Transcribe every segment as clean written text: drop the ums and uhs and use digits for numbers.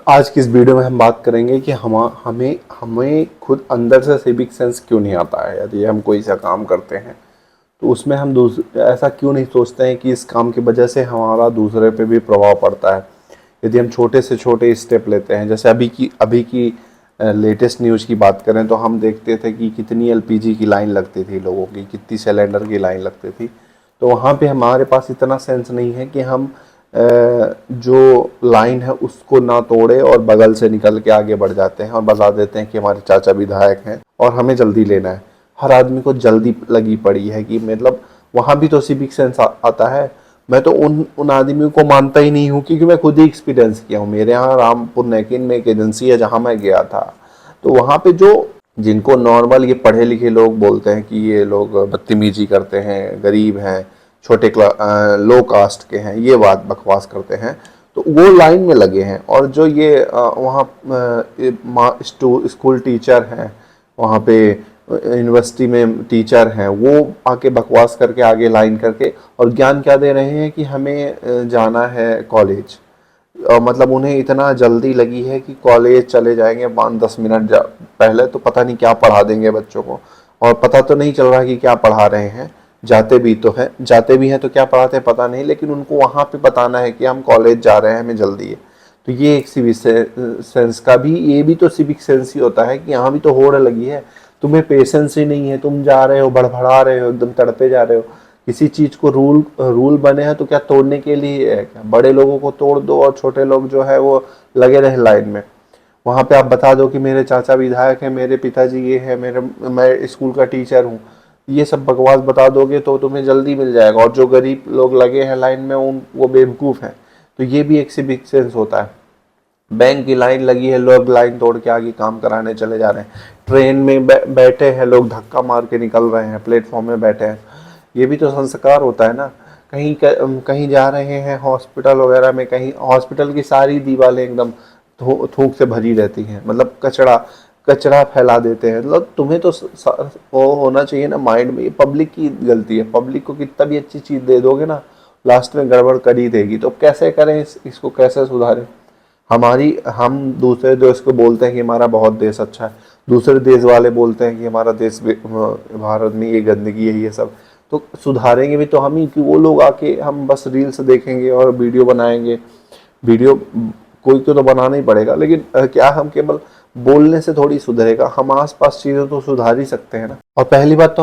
आज की इस वीडियो में हम बात करेंगे कि हमें हमें खुद अंदर से सिविक सेंस क्यों नहीं आता है। यदि हम कोई सा काम करते हैं तो उसमें हम ऐसा क्यों नहीं सोचते हैं कि इस काम की वजह से हमारा दूसरे पे भी प्रभाव पड़ता है। यदि हम छोटे से छोटे स्टेप लेते हैं, जैसे अभी की लेटेस्ट न्यूज़ की बात करें तो हम देखते थे कि कितनी एलपीजी की लाइन लगती थी लोगों की, कितनी सिलेंडर की लाइन लगती थी। तो वहाँ पे हमारे पास इतना सेंस नहीं है कि हम जो लाइन है उसको ना तोड़े और बगल से निकल के आगे बढ़ जाते हैं और बता देते हैं कि हमारे चाचा विधायक हैं और हमें जल्दी लेना है। हर आदमी को जल्दी लगी पड़ी है कि मतलब वहाँ भी तो सिविक सेंस आता है। मैं तो उन आदमियों को मानता ही नहीं हूँ, क्योंकि मैं खुद ही एक्सपीरियंस किया हूँ। मेरे यहाँ रामपुर नैकिन में एक एजेंसी है जहाँ मैं गया था, तो वहाँ पे जो जिनको नॉर्मल ये पढ़े लिखे लोग बोलते हैं कि ये लोग बदतमीजी करते हैं, गरीब हैं, लो कास्ट के हैं, ये बात बकवास करते हैं, तो वो लाइन में लगे हैं। और जो ये वहाँ स्कूल टीचर हैं, वहाँ पे यूनिवर्सिटी में टीचर हैं, वो आके बकवास करके आगे लाइन करके और ज्ञान क्या दे रहे हैं कि हमें जाना है कॉलेज। मतलब उन्हें इतना जल्दी लगी है कि कॉलेज चले जाएंगे 5-10 मिनट पहले, तो पता नहीं क्या पढ़ा देंगे बच्चों को, और पता तो नहीं चल रहा कि क्या पढ़ा रहे हैं। जाते भी हैं तो क्या पढ़ाते हैं पता नहीं, लेकिन उनको वहाँ पे बताना है कि हम कॉलेज जा रहे हैं, हमें जल्दी है। तो ये एक सिविक सेंस का भी, ये भी तो सिविक सेंस ही होता है कि यहाँ भी तो होड़ लगी है, तुम्हें पेशेंस ही नहीं है, तुम जा रहे हो बड़बड़ा रहे हो, एकदम तड़पे जा रहे हो। किसी चीज को रूल रूल बने हैं तो क्या तोड़ने के लिए है क्या? बड़े लोगों को तोड़ दो और छोटे लोग जो है वो लगे रहे लाइन में। वहां पे आप बता दो कि मेरे चाचा विधायक है, मेरे पिताजी ये है, मैं स्कूल का टीचर हूँ, ये सब बकवास बता दोगे तो तुम्हें जल्दी मिल जाएगा। और जो गरीब लोग लगे हैं लाइन में, उन वो बेवकूफ हैं। तो ये भी एक सिविक सेंस होता है। बैंक की लाइन लगी है, लोग लाइन तोड़ के आगे काम कराने चले जा रहे हैं। ट्रेन में बैठे हैं लोग, धक्का मार के निकल रहे हैं, प्लेटफॉर्म में बैठे हैं। ये भी तो संस्कार होता है ना। कहीं जा रहे हैं हॉस्पिटल वगैरह में, कहीं हॉस्पिटल की सारी दीवारें एकदम थूक से भरी रहती हैं, मतलब कचरा कचरा फैला देते हैं। मतलब तुम्हें तो वो होना चाहिए ना माइंड में, ये पब्लिक की गलती है। पब्लिक को कितना भी अच्छी चीज़ दे दोगे ना, लास्ट में गड़बड़ कर ही देगी। तो कैसे करें इसको कैसे सुधारें? हम दूसरे देश को बोलते हैं कि हमारा बहुत देश अच्छा है, दूसरे देश वाले बोलते हैं कि हमारा देश भारत में ये गंदगी है, ये सब। तो सुधारेंगे भी तो हम ही, कि वो लोग आके हम बस रील्स देखेंगे और वीडियो बनाएंगे। वीडियो कोई को तो बनाना ही पड़ेगा, लेकिन क्या हम केवल बोलने से थोड़ी सुधरेगा? हम आसपास चीज़ें तो सुधार ही सकते हैं ना। और पहली बात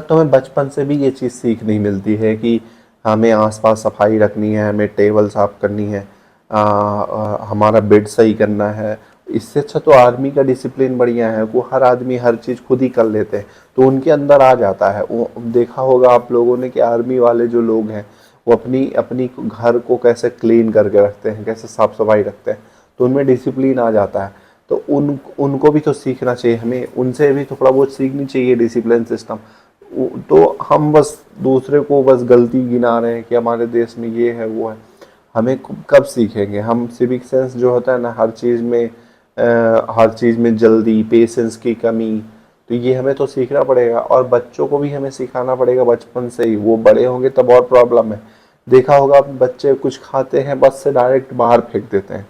तो हमें बचपन से भी ये चीज़ सीख नहीं मिलती है कि हमें आसपास सफाई रखनी है, हमें टेबल साफ करनी है, हमारा बेड सही करना है। इससे अच्छा तो आर्मी का डिसिप्लिन बढ़िया है, वो हर आदमी हर चीज़ खुद ही कर लेते हैं, तो उनके अंदर आ जाता है। वो देखा होगा आप लोगों ने कि आर्मी वाले जो लोग हैं वो अपनी अपनी घर को कैसे क्लीन करके रखते हैं, कैसे साफ सफाई रखते हैं, तो उनमें डिसिप्लिन आ जाता है। तो उनको भी तो सीखना चाहिए, हमें उनसे भी थोड़ा बहुत सीखनी चाहिए डिसिप्लिन सिस्टम। तो हम बस दूसरे को बस गलती गिना रहे हैं कि हमारे देश में ये है वो है। हमें कब सीखेंगे हम? सिविक सेंस जो होता है ना, हर चीज़ में जल्दी, पेशेंस की कमी, तो ये हमें तो सीखना पड़ेगा। और बच्चों को भी हमें सिखाना पड़ेगा बचपन से ही। वो बड़े होंगे तब और प्रॉब्लम है। देखा होगा आप, बच्चे कुछ खाते हैं बस से डायरेक्ट बाहर फेंक देते हैं।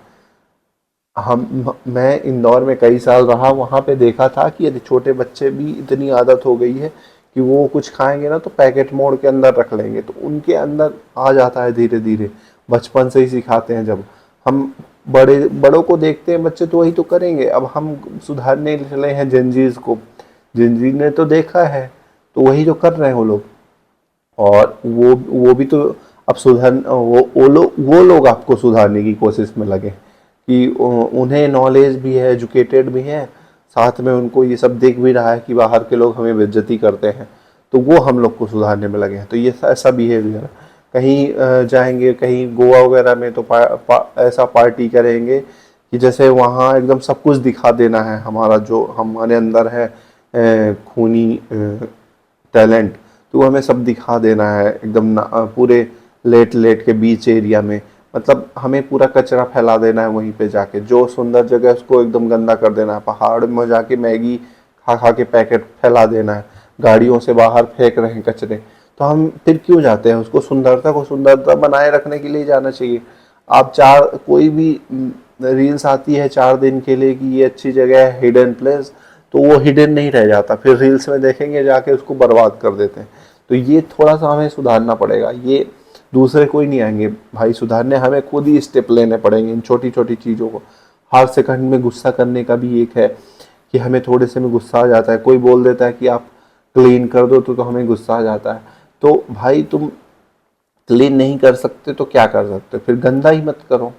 मैं इंदौर में कई साल रहा, वहाँ पे देखा था कि यदि छोटे बच्चे भी इतनी आदत हो गई है कि वो कुछ खाएंगे ना तो पैकेट मोड़ के अंदर रख लेंगे, तो उनके अंदर आ जाता है धीरे धीरे। बचपन से ही सिखाते हैं। जब हम बड़ों को देखते हैं बच्चे, तो वही तो करेंगे। अब हम सुधारने चले हैं जेनजीज को, जेनजी ने तो देखा है, तो वही जो कर रहे हैं वो लोग। और वो भी तो अब सुधर वो लोग आपको सुधारने की कोशिश में लगे कि उन्हें नॉलेज भी है, एजुकेटेड भी हैं, साथ में उनको ये सब देख भी रहा है कि बाहर के लोग हमें बेइज्जती करते हैं, तो वो हम लोग को सुधारने में लगे हैं। तो ये ऐसा बिहेवियर, कहीं जाएंगे, कहीं गोवा वगैरह में तो ऐसा पार्टी करेंगे कि जैसे वहाँ एकदम सब कुछ दिखा देना है, हमारा जो हमारे अंदर है खूनी टैलेंट, तो हमें सब दिखा देना है एकदम पूरे लेट लेट के बीच एरिया में। मतलब हमें पूरा कचरा फैला देना है वहीं पे जाके, जो सुंदर जगह है उसको एकदम गंदा कर देना है। पहाड़ में जाके मैगी खा खा के पैकेट फैला देना है, गाड़ियों से बाहर फेंक रहे हैं कचरे। तो हम फिर क्यों जाते हैं? उसको सुंदरता को सुंदरता बनाए रखने के लिए जाना चाहिए। आप चार कोई भी रील्स आती है 4 दिन के लिए कि ये अच्छी जगह है, हिडन प्लेस, तो वो हिडन नहीं रह जाता, फिर रील्स में देखेंगे जाके उसको बर्बाद कर देते हैं। तो ये थोड़ा सा हमें सुधारना पड़ेगा, ये दूसरे कोई नहीं आएंगे भाई सुधारने, हमें खुद ही स्टेप लेने पड़ेंगे इन छोटी छोटी चीज़ों को। हर सेकंड में गुस्सा करने का भी एक है कि हमें थोड़े से में गुस्सा आ जाता है, कोई बोल देता है कि आप क्लीन कर दो तो हमें गुस्सा आ जाता है। तो भाई तुम क्लीन नहीं कर सकते तो क्या कर सकते, फिर गंदा ही मत करो।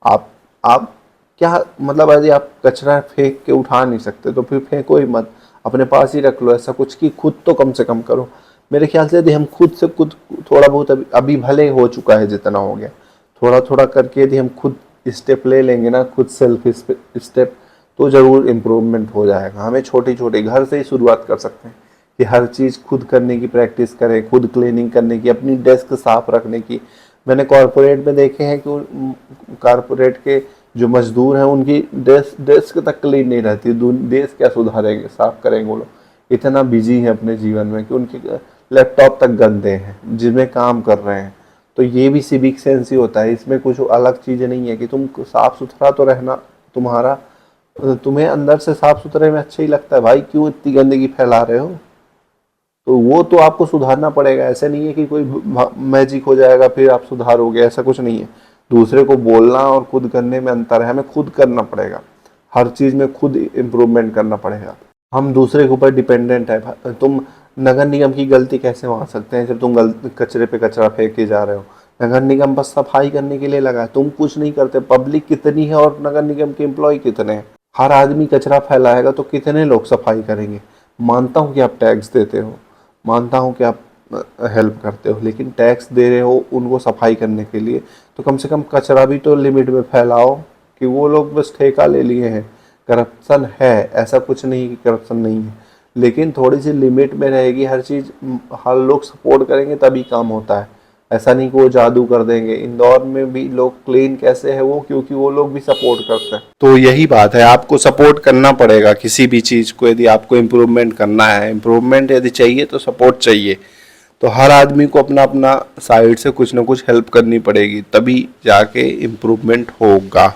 आप क्या मतलब, यदि आप कचरा फेंक के उठा नहीं सकते तो फिर फेंको ही मत, अपने पास ही रख लो, ऐसा कुछ कि खुद तो कम से कम करो। मेरे ख्याल से यदि हम खुद से खुद थोड़ा बहुत अभी भले हो चुका है जितना हो गया, थोड़ा थोड़ा करके यदि हम खुद स्टेप ले लेंगे ना, खुद सेल्फ स्टेप, तो ज़रूर इम्प्रूवमेंट हो जाएगा। हमें छोटी छोटी घर से ही शुरुआत कर सकते हैं कि हर चीज़ खुद करने की प्रैक्टिस करें, खुद क्लीनिंग करने की, अपनी डेस्क साफ रखने की। मैंने कॉरपोरेट में देखे हैं कि कॉरपोरेट के जो मजदूर हैं उनकी डेस्क तक क्लीन नहीं रहती। देश क्या सुधारेंगे, साफ करेंगे वो लोग, इतना बिजी हैं अपने जीवन में कि उनके लैपटॉप तक गंदे हैं जिसमें काम कर रहे हैं। तो ये भी सिविक सेंस ही होता है, इसमें कुछ अलग चीज़ें नहीं है कि तुम साफ सुथरा तो रहना, तुम्हारा तुम्हें अंदर से साफ सुथरे में अच्छा ही लगता है भाई, क्यों इतनी गंदगी फैला रहे हो। तो वो तो आपको सुधारना पड़ेगा, ऐसे नहीं है कि कोई मैजिक हो जाएगा फिर आप सुधारोगे, ऐसा कुछ नहीं है। दूसरे को बोलना और खुद करने में अंतर है, हमें खुद करना पड़ेगा, हर चीज़ में खुद इम्प्रूवमेंट करना पड़ेगा। हम दूसरे के ऊपर डिपेंडेंट है। तुम नगर निगम की गलती कैसे मान सकते हैं जब तुम कचरे पे कचरा फेंक के जा रहे हो। नगर निगम बस सफाई करने के लिए लगा है, तुम कुछ नहीं करते। पब्लिक कितनी है और नगर निगम के एम्प्लॉय कितने हैं, हर आदमी कचरा फैलाएगा तो कितने लोग सफाई करेंगे। मानता हूँ कि आप टैक्स देते हो, मानता हूँ कि आप हेल्प करते हो, लेकिन टैक्स दे रहे हो उनको सफाई करने के लिए, तो कम से कम कचरा भी तो लिमिट में फैलाओ। कि वो लोग बस ठेका ले लिए हैं, करप्शन है, ऐसा कुछ नहीं कि करप्शन नहीं है, लेकिन थोड़ी सी लिमिट में रहेगी हर चीज़, हर लोग सपोर्ट करेंगे तभी काम होता है। ऐसा नहीं कि वो जादू कर देंगे। इंदौर में भी लोग क्लीन कैसे है वो, क्योंकि वो लोग भी सपोर्ट करते हैं। तो यही बात है, आपको सपोर्ट करना पड़ेगा किसी भी चीज़ को। यदि आपको इम्प्रूवमेंट करना है, इम्प्रूवमेंट यदि चाहिए तो सपोर्ट चाहिए। तो हर आदमी को अपना अपना साइड से कुछ ना कुछ हेल्प करनी पड़ेगी, तभी जाके इम्प्रूवमेंट होगा।